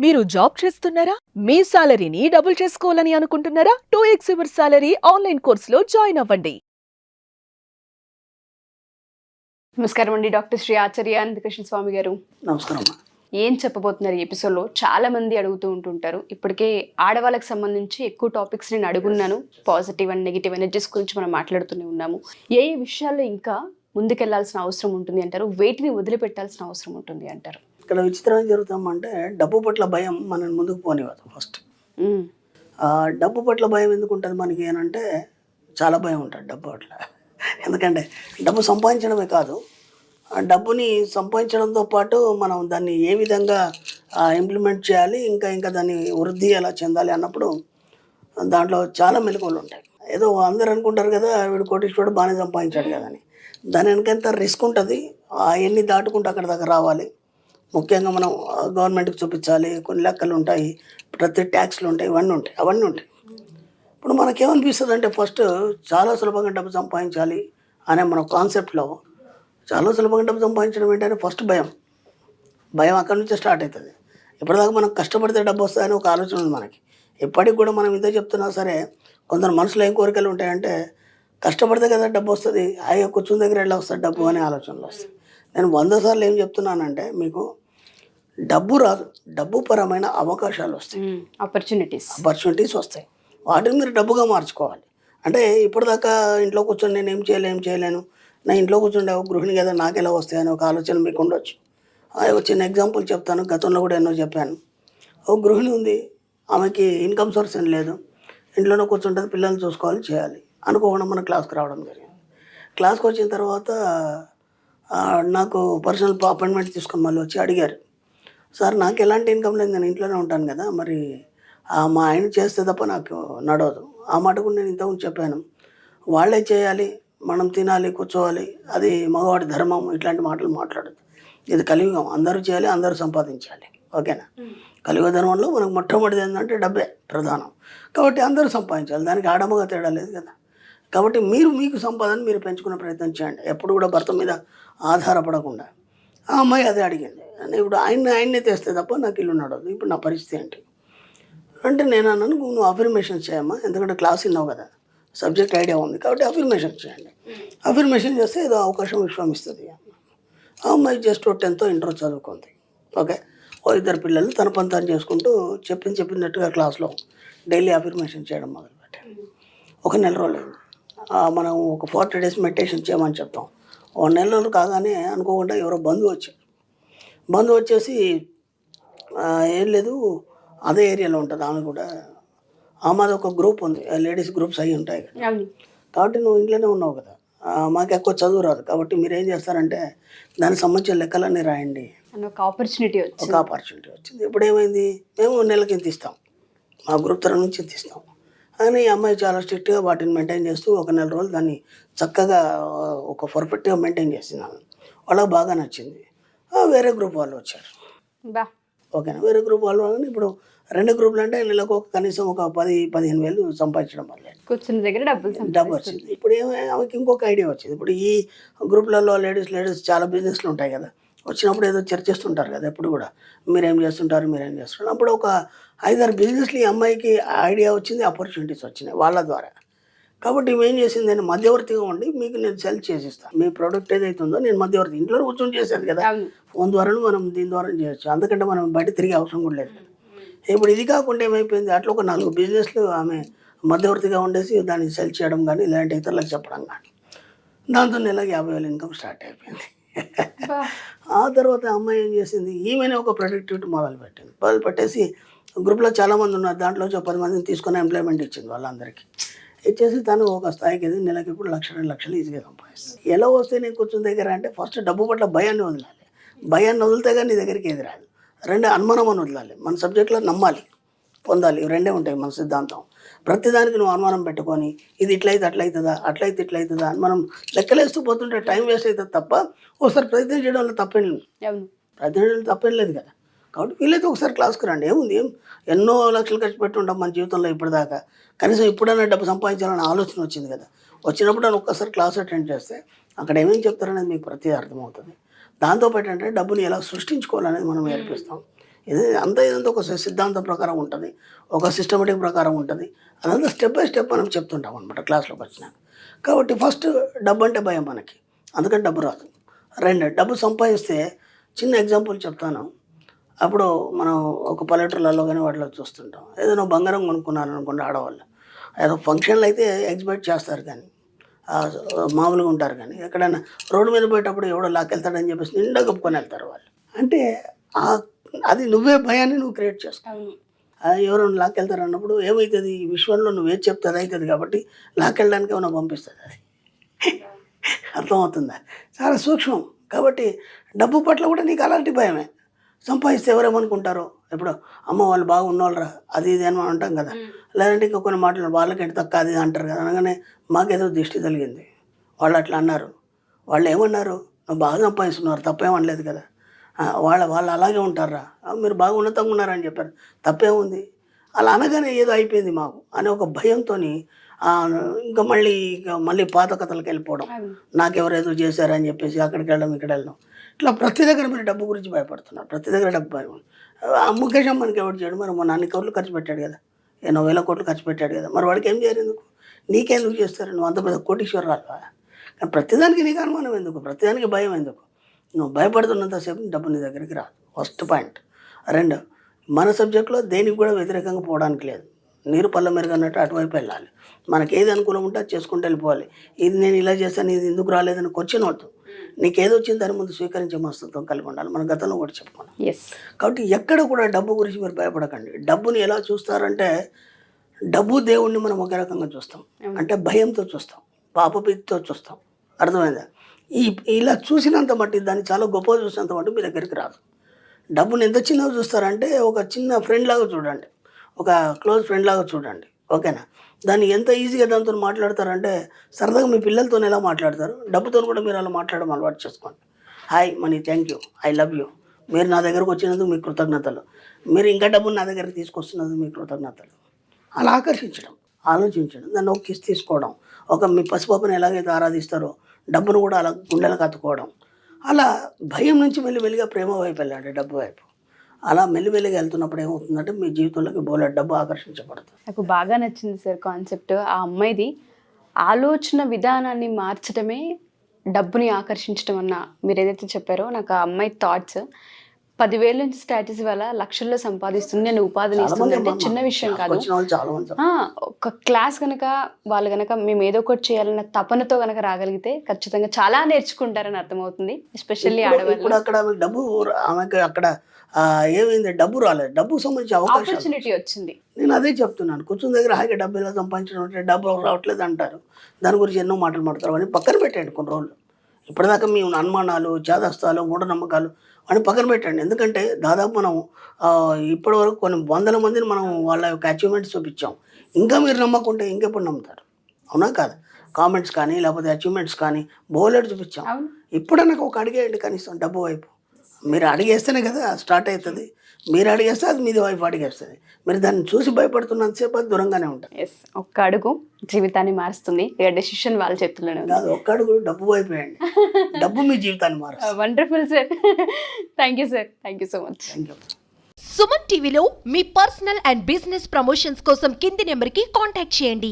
మీరు జాబ్ చేస్తున్నారా? మీ సాలరీని డబుల్ చేసుకోవాలని అనుకుంటున్నారా? 2x యువర్ సాలరీ ఆన్లైన్ కోర్సులో జాయిన్ అవ్వండి. నమస్కారం అండి. డాక్టర్ శ్రీ ఆచార్య అనంతకృష్ణ స్వామి గారు. నమస్కారం అమ్మా. ఏం చెప్పబోతున్నారు ఈ ఎపిసోడ్లో? చాలా మంది అడుగుతూ ఉంటుంటారు. ఇప్పటికే ఆడవాళ్ళకి సంబంధించి ఎక్కువ టాపిక్స్ నేను అడుగున్నాను. పాజిటివ్ అండ్ నెగిటివ్ ఎనర్జీస్ గురించి మనం మాట్లాడుతూనే ఉన్నాము. ఏ ఏ విషయాల్లో ఇంకా ముందుకెళ్లాల్సిన అవసరం ఉంటుంది అంటారు? వేటిని వదిలిపెట్టాల్సిన అవసరం ఉంటుంది అంటారు? ఇక్కడ విచిత్రం ఏం జరుగుతామంటే డబ్బు పట్ల భయం మనల్ని ముందుకు పోనివ్వదు. ఫస్ట్ డబ్బు పట్ల భయం ఎందుకు ఉంటుంది మనకి అంటే చాలా భయం ఉంటుంది డబ్బు పట్ల. ఎందుకంటే డబ్బు సంపాదించడమే కాదు, ఆ డబ్బుని సంపాదించడంతో పాటు మనం దాన్ని ఏ విధంగా ఇంప్లిమెంట్ చేయాలి, ఇంకా దాన్ని వృద్ధి ఎలా చెందాలి అన్నప్పుడు దాంట్లో చాలా మెలకువలు ఉంటాయి. ఏదో అందరు అనుకుంటారు కదా వీడు కోటీశ్వరుడు బాగానే సంపాదించాడు కదా అని. దాని వెనకంత రిస్క్ ఉంటుంది. అవన్నీ దాటుకుంటూ అక్కడ దాకా రావాలి. ముఖ్యంగా మనం గవర్నమెంట్కి చూపించాలి, కొన్ని లెక్కలు ఉంటాయి, ప్రతి ట్యాక్స్లు ఉంటాయి, అవన్నీ ఉంటాయి. ఇప్పుడు మనకేమనిపిస్తుంది అంటే ఫస్ట్ చాలా సులభంగా డబ్బు సంపాదించాలి అనే మన కాన్సెప్ట్లో చాలా సులభంగా డబ్బు సంపాదించడం ఏంటంటే ఫస్ట్ భయం అక్కడి నుంచే స్టార్ట్ అవుతుంది. ఇప్పటిదాకా మనం కష్టపడితే డబ్బు వస్తుందని ఒక ఆలోచన ఉంది మనకి. ఇప్పటికి కూడా మనం ఇంత చెప్తున్నా సరే కొందరు మనసులో ఏం కోరికలు ఉంటాయంటే కష్టపడితే కదా డబ్బు వస్తుంది, అయ్యో కూర్చుని దగ్గర ఎలా వస్తుంది డబ్బు అనే ఆలోచనలు వస్తాయి. నేను 100 సార్లు ఏం చెప్తున్నానంటే మీకు డబ్బు రాదు, డబ్బు పరమైన అవకాశాలు వస్తాయి, ఆపర్చునిటీస్ వస్తాయి. వాటిని మీరు డబ్బుగా మార్చుకోవాలి. అంటే ఇప్పటిదాకా ఇంట్లో కూర్చొని నేను ఏం చేయలేను, నా ఇంట్లో కూర్చుండే ఒక గృహిణి కదా నాకు ఎలా వస్తాయని ఒక ఆలోచన మీకు ఉండొచ్చు. ఒక చిన్న ఎగ్జాంపుల్ చెప్తాను, గతంలో కూడా ఎన్నో చెప్పాను. ఒక గృహిణి ఉంది, ఆమెకి ఇన్కమ్ సోర్స్ ఏం లేదు, ఇంట్లోనే కూర్చుంటుంది, పిల్లల్ని చూసుకోవాలి, చేయాలి. అనుకోకుండా మన క్లాస్కి రావడం జరిగింది. క్లాస్కి వచ్చిన తర్వాత నాకు పర్సనల్ అపాయింట్మెంట్ తీసుకొని మళ్ళీ వచ్చి అడిగారు, సార్ నాకు ఎలాంటి ఇన్కమ్ లేదు, నేను ఇంట్లోనే ఉంటాను కదా, మరి మా ఆయన చేస్తే తప్ప నాకు నడవదు. ఆ మాట కూడా నేను ఇంతకుముందు చెప్పాను. వాళ్ళే చేయాలి, మనం తినాలి, కూర్చోవాలి, అది మగవాడి ధర్మం, ఇట్లాంటి మాటలు మాట్లాడదు. ఇది కలియుగం, అందరూ చేయాలి, అందరూ సంపాదించాలి. ఓకేనా? కలియుగ ధర్మంలో మనకు మొట్టమొదటిది ఏంటంటే డబ్బే ప్రధానం. కాబట్టి అందరూ సంపాదించాలి, దానికి ఆడమగా తేడా లేదు కదా. కాబట్టి మీకు సంపాదన మీరు పెంచుకునే ప్రయత్నం చేయండి, ఎప్పుడు కూడా భర్త మీద ఆధారపడకుండా. ఆ అమ్మాయి అదే అడిగింది. ఇప్పుడు ఆయన్నే తెస్తే తప్ప నాకు ఇల్లు నడవదు, ఇప్పుడు నా పరిస్థితి ఏంటి అంటే నేను అన్నాను, నువ్వు అఫర్మేషన్స్ చేయమ్మా, ఎందుకంటే క్లాస్ విన్నావు కదా, సబ్జెక్ట్ ఐడియా ఉంది కాబట్టి అఫర్మేషన్ చేయండి. అఫర్మేషన్ చేస్తే ఏదో అవకాశం విశ్వం ఇస్తుంది. ఆ అమ్మాయి జస్ట్ 10th ఇంటర్ చదువుకుంది. ఓకే, ఇద్దరు పిల్లలు తన పని తను చేసుకుంటూ చెప్పినట్టుగా క్లాస్లో డైలీ అఫర్మేషన్ చేయడం మొదలుపెట్టాను. ఒక నెల రోజులు మనం ఒక 40 days మెడిటేషన్ చేయమని చెప్తాం. 1 నెల రోజులు కాగానే అనుకోకుండా ఎవరో బంధువు వచ్చేసి ఏం లేదు, అదే ఏరియాలో ఉంటుంది ఆమె కూడా, ఆమెది ఒక గ్రూప్ ఉంది, లేడీస్ గ్రూప్స్ అవి ఉంటాయి కదా, కాబట్టి నువ్వు ఇంట్లోనే ఉన్నావు కదా, మాకు ఎక్కువ చదువు రాదు, కాబట్టి మీరు ఏం చేస్తారంటే దానికి సంబంధించిన లెక్కలన్నీ రాయండి. ఒక ఆపర్చునిటీ వచ్చింది. ఇప్పుడు ఏమైంది, మేము నెలకి ఇంత ఇస్తాం, మా గ్రూప్ తరఫు నుంచి ఇంత ఇస్తాం అని అమ్మాయి చాలా స్ట్రిక్ట్గా వాటిని మెయింటైన్ చేస్తూ 1 నెల రోజులు దాన్ని చక్కగా ఒక పర్ఫెక్ట్గా మెయింటైన్ చేస్తున్నాను. వాళ్ళకి బాగా నచ్చింది. వేరే గ్రూప్ వాళ్ళు వచ్చారు. ఓకేనా, వేరే గ్రూప్ వాళ్ళు ఇప్పుడు 2 గ్రూపులు అంటే నెలకు కనీసం ఒక 10-15 వేలు సంపాదించడం వల్ల కూర్చున్న దగ్గర డబ్బు వచ్చింది. ఇప్పుడు ఆమెకి ఇంకొక ఐడియా వచ్చింది. ఇప్పుడు ఈ గ్రూప్లలో లేడీస్ చాలా బిజినెస్లు ఉంటాయి కదా, వచ్చినప్పుడు ఏదో చర్చిస్తుంటారు కదా ఎప్పుడు కూడా, మీరేం చేస్తుంటారు. అప్పుడు ఒక 5-6 బిజినెస్లు ఈ అమ్మాయికి ఐడియా వచ్చింది, ఆపర్చునిటీస్ వచ్చినాయి వాళ్ళ ద్వారా. కాబట్టి ఏం చేసింది, నేను మధ్యవర్తిగా ఉండి మీకు నేను సెల్ చేసిస్తాను, మీ ప్రోడక్ట్ ఏదైతే ఉందో నేను మధ్యవర్తి, ఇంట్లో కూర్చొని చేశాను కదా, ఫోన్ ద్వారా మనం దీని ద్వారా చేయొచ్చు, అందుకంటే మనం బయట తిరిగే అవసరం కూడా లేదు. ఇప్పుడు ఇది కాకుండా ఏమైపోయింది, అట్లా ఒక 4 బిజినెస్లు ఆమె మధ్యవర్తిగా ఉండేసి దాన్ని సెల్ చేయడం కానీ ఇలాంటి ఇతరులకు చెప్పడం కానీ, దాంతో నెలకి 50,000 ఇన్కమ్ స్టార్ట్ అయిపోయింది. ఆ తర్వాత అమ్మాయి ఏం చేసింది, ఈమెనే ఒక ప్రొడక్టివిటీ మొదలు పెట్టేసి గ్రూప్లో చాలామంది ఉన్నారు, దాంట్లో 10 మందిని తీసుకొని ఎంప్లాయ్మెంట్ ఇచ్చింది వాళ్ళందరికీ. ఇచ్చేసి తను ఒక స్థాయికి ఎదిగి నెలకి ఇప్పుడు 1-2 లక్షలు ఈజీగా సంపాదిస్తుంది. ఎలా వస్తే నేను కూర్చున్న దగ్గర అంటే ఫస్ట్ డబ్బు పట్ల భయాన్ని వదలాలి. భయాన్ని వదిలితే కానీ నీ దగ్గరికి ఎదురాలి. 2 అనుమానం అని వదలాలి. మన సబ్జెక్ట్లో నమ్మాలి, పొందాలి, 2 ఉంటాయి మన సిద్ధాంతం. ప్రతిదానికి నువ్వు అనుమానం పెట్టుకొని ఇది ఇట్లయితే అట్లయితుందా, అట్లయితే ఇట్లయితుందా అని మనం లెక్కలేస్తూ పోతుంటే టైం వేస్ట్ అవుతుంది తప్ప ఒకసారి ప్రయత్నం చేయడం వల్ల తప్పేం లేదు కదా. కాబట్టి వీళ్ళైతే ఒకసారి క్లాస్కి రండి, ఏముంది, ఎన్నో లక్షలు ఖర్చు పెట్టి ఉంటాం మన జీవితంలో ఇప్పటిదాకా, కనీసం ఇప్పుడైనా డబ్బు సంపాదించాలనే ఆలోచన వచ్చింది కదా, వచ్చినప్పుడు నేను ఒక్కసారి క్లాస్ అటెండ్ చేస్తే అక్కడ ఏమేమి చెప్తారనేది మీకు ప్రతి అర్థమవుతుంది. దాంతోపాటు అంటే డబ్బుని ఎలా సృష్టించుకోవాలనేది మనం నేర్పిస్తాం. ఇదంతా ఒక సిద్ధాంతం ప్రకారం ఉంటుంది, ఒక సిస్టమేటిక్ ప్రకారం ఉంటుంది. అదంతా స్టెప్ బై స్టెప్ మనం చెప్తుంటాం అనమాట క్లాస్లోకి వచ్చినాక. కాబట్టి ఫస్ట్ డబ్బు అంటే భయం మనకి, అందుకని డబ్బు రాదు. రెండు, డబ్బు సంపాదిస్తే చిన్న ఎగ్జాంపుల్ చెప్తాను. అప్పుడు మనం ఒక పల్లెటూళ్ళలో కానీ వాటిలో చూస్తుంటాం. ఏదైనా బంగారం కొనుక్కున్నాను అనుకోండి ఆడవాళ్ళు, ఏదో ఫంక్షన్లు అయితే ఎక్స్పెక్ట్ చేస్తారు, కానీ మామూలుగా ఉంటారు. కానీ ఎక్కడైనా రోడ్డు మీద పోయేటప్పుడు ఎవడో లాక్కెళ్తాడని చెప్పేసి నిండా కప్పుకొని వెళ్తారు వాళ్ళు. అంటే అది నువ్వే భయాన్ని నువ్వు క్రియేట్ చేస్తావు. ఎవరైనా లాక్కెళ్తారు అన్నప్పుడు ఏమవుతుంది, ఈ విశ్వంలో నువ్వేది చెప్తే అది అవుతుంది. కాబట్టి లాక్కెళ్ళడానికి ఏమైనా పంపిస్తుంది అది. అర్థమవుతుందా? చాలా సూక్ష్మం. కాబట్టి డబ్బు పట్ల కూడా నీకు అలాంటి భయమే. సంపాదిస్తే ఎవరేమనుకుంటారో, ఇప్పుడు అమ్మ వాళ్ళు బాగా ఉన్నోళ్ళరా అది ఇది అని అంటాం కదా. లేదంటే ఇంకా కొన్ని మాటలు వాళ్ళకి తక్కువ అది అంటారు కదా. అనగానే మాకేదో దిష్టి తగిలింది, వాళ్ళు అట్లా అన్నారు. వాళ్ళు ఏమన్నారు, నువ్వు బాగా సంపాదిస్తున్నారు తప్పేమనలేదు కదా, వాళ్ళు అలాగే ఉంటారా, మీరు బాగా ఉన్నతంగా ఉన్నారని చెప్పారు, తప్పేముంది. అలా అనగానే ఏదో అయిపోయింది మాకు అనే ఒక భయంతో ఇంకా మళ్ళీ పాత కథలకు వెళ్ళిపోవడం, నాకెవరేదో చేశారని చెప్పేసి అక్కడికి వెళ్ళడం ఇక్కడ వెళ్ళడం. ఇట్లా ప్రతి దగ్గర మీరు డబ్బు గురించి భయపడుతున్నారు, ప్రతి దగ్గర డబ్బు భయం. ముఖేష్ అంబానీకి ఎవరు చేయడు, మరి మొన్న అన్ని కోట్లు ఖర్చు పెట్టాడు కదా, 80,000 కోట్లు ఖర్చు పెట్టాడు కదా, మరి వాడికి ఏం చేయరు ఎందుకు, నీకెందుకు చేస్తారు, నువ్వు అంత పెద్ద కోటీశ్వరరాలు. కానీ ప్రతిదానికి నీకు అనుమానం ఎందుకు, ప్రతిదానికి భయం ఎందుకు? నువ్వు భయపడుతున్నంతసేపు డబ్బు నీ దగ్గరికి రాదు, ఫస్ట్ పాయింట్. రెండు, మన సబ్జెక్ట్లో దేనికి కూడా వ్యతిరేకంగా పోవడానికి లేదు. నీరు పళ్ళ మెరుగన్నట్టు అటువైపు వెళ్ళాలి. మనకి ఏది అనుకూలం ఉంటే అది చేసుకుంటూ వెళ్ళిపోవాలి. ఇది నేను ఇలా చేస్తాను, ఇది ఎందుకు రాలేదని క్వశ్చన్ వద్దు. నీకు ఏదో వచ్చింది దాని ముందు స్వీకరించే మనస్తత్వం కలిగి ఉండాలి. మన గతంలో కూడా చెప్పుకున్నాం. కాబట్టి ఎక్కడ కూడా డబ్బు గురించి మీరు భయపడకండి. డబ్బుని ఎలా చూస్తారంటే, డబ్బు దేవుణ్ణి మనం ఒక రకంగా చూస్తాం, అంటే భయంతో చూస్తాం, పాపభీతితో చూస్తాం. అర్థమైందా? ఇలా చూసినంత మట్టి, దాన్ని చాలా గొప్పగా చూసినంత మట్టి మీ దగ్గరికి రాదు. డబ్బుని ఎంత చిన్నగా చూస్తారంటే, ఒక చిన్న ఫ్రెండ్ లాగా చూడండి, ఒక క్లోజ్ ఫ్రెండ్ లాగా చూడండి, ఓకేనా? దాన్ని ఎంత ఈజీగా దాంతో మాట్లాడతారంటే, సరదాగా మీ పిల్లలతో ఎలా మాట్లాడతారు, డబ్బుతో కూడా మీరు అలా మాట్లాడడం అలవాటు చేసుకోండి. Hi money, thank you, I love you, మీరు నా దగ్గరకు వచ్చినందుకు మీకు కృతజ్ఞతలు, మీరు ఇంకా డబ్బును నా దగ్గరికి తీసుకొస్తున్నందుకు మీకు కృతజ్ఞతలు. అలా ఆకర్షించడం, ఆలోచించడం, దాన్ని ఒక కిస్ తీసుకోవడం, ఒక మీ పసిపాపను ఎలాగైతే ఆరాధిస్తారో డబ్బును కూడా అలా గుండెలకు అతుకోవడం. అలా భయం నుంచి మెల్లిమెల్లిగా ప్రేమ వైపు వెళ్ళండి, డబ్బు వైపు. అలా మెల్లిమెల్లిగా వెళ్తున్నప్పుడు ఏమవుతుందంటే, మీ జీవితంలోకి బోలెడు డబ్బు ఆకర్షించబడుతుంది. నాకు బాగా నచ్చింది సార్ కాన్సెప్ట్. ఆ అమ్మాయిది ఆలోచన విధానాన్ని మార్చడమే డబ్బుని ఆకర్షించడం అన్న మీరు ఏదైతే చెప్పారో, నాకు ఆ అమ్మాయి థాట్స్ 10,000 నుంచి స్టాటస్ వల్ల లక్షల్లో సంపాదిస్తుంది, నేను ఉపాధిని ఇస్తుంది అంటే చిన్న విషయం కాదు. ఒక క్లాస్ కనుక వాళ్ళు కనుక మేము ఏదో ఒకటి చేయాలన్న తపనతో కనుక రాగలిగితే ఖచ్చితంగా చాలా నేర్చుకుంటారని అర్థమవుతుంది. ఎస్పెషల్లీ ఆడవాళ్ళు. ఇప్పుడు అక్కడ డబ్బు ఆమెకి అక్కడ ఏమైంది, డబ్బు రాలేదు, డబ్బుకు సంబంధించి ఆపర్చునిటీ వచ్చింది. నేను అదే చెప్తున్నాను, కూర్చుని దగ్గర హాయిగా డబ్బు ఎలా సంపాదించడం అంటే, డబ్బు రావట్లేదు అంటారు, దాని గురించి ఎన్నో మాటలు మాడతారు. అని పక్కన పెట్టండి కొన్ని రోజులు. ఇప్పటిదాకా మీ అనుమానాలు, చేదస్తాలు, మూఢనమ్మకాలు అని పక్కన పెట్టండి. ఎందుకంటే దాదాపు మనం ఇప్పటి వరకు కొన్ని వందల మందిని మనం వాళ్ళ యొక్క అచీవ్మెంట్స్ చూపించాం. ఇంకా మీరు నమ్మకుంటే ఇంకెప్పుడు నమ్ముతారు? అవునా కాదు? కామెంట్స్ కానీ లేకపోతే అచీవ్మెంట్స్ కానీ బోలెడు చూపించాం. ఇప్పుడన్నా ఒక అడిగేయండి కనీసం డబ్బు వైపు. మీరు అడిగేస్తేనే కదా స్టార్ట్ అవుతుంది. మీరు అడిగేస్తే అది మీది వైపు అడిగేస్తుంది. మీరు దాన్ని చూసి భయపడుతున్నంతసేపు అది దూరంగానే ఉంటుంది. ఒక్క అడుగు జీవితాన్ని మారుస్తుంది. డెసిషన్ వాళ్ళ చేతుల్లోనే కాదు, ఒక్క అడుగు డబ్బు వైపు వేయండి, డబ్బు మీ జీవితాన్ని మారుస్తుంది. Wonderful sir. Thank you sir, thank you so much. Thank you. Suman టీవీలో మీ పర్సనల్ అండ్ బిజినెస్ ప్రమోషన్స్ కోసం కింది నెంబర్కి కాంటాక్ట్ చేయండి.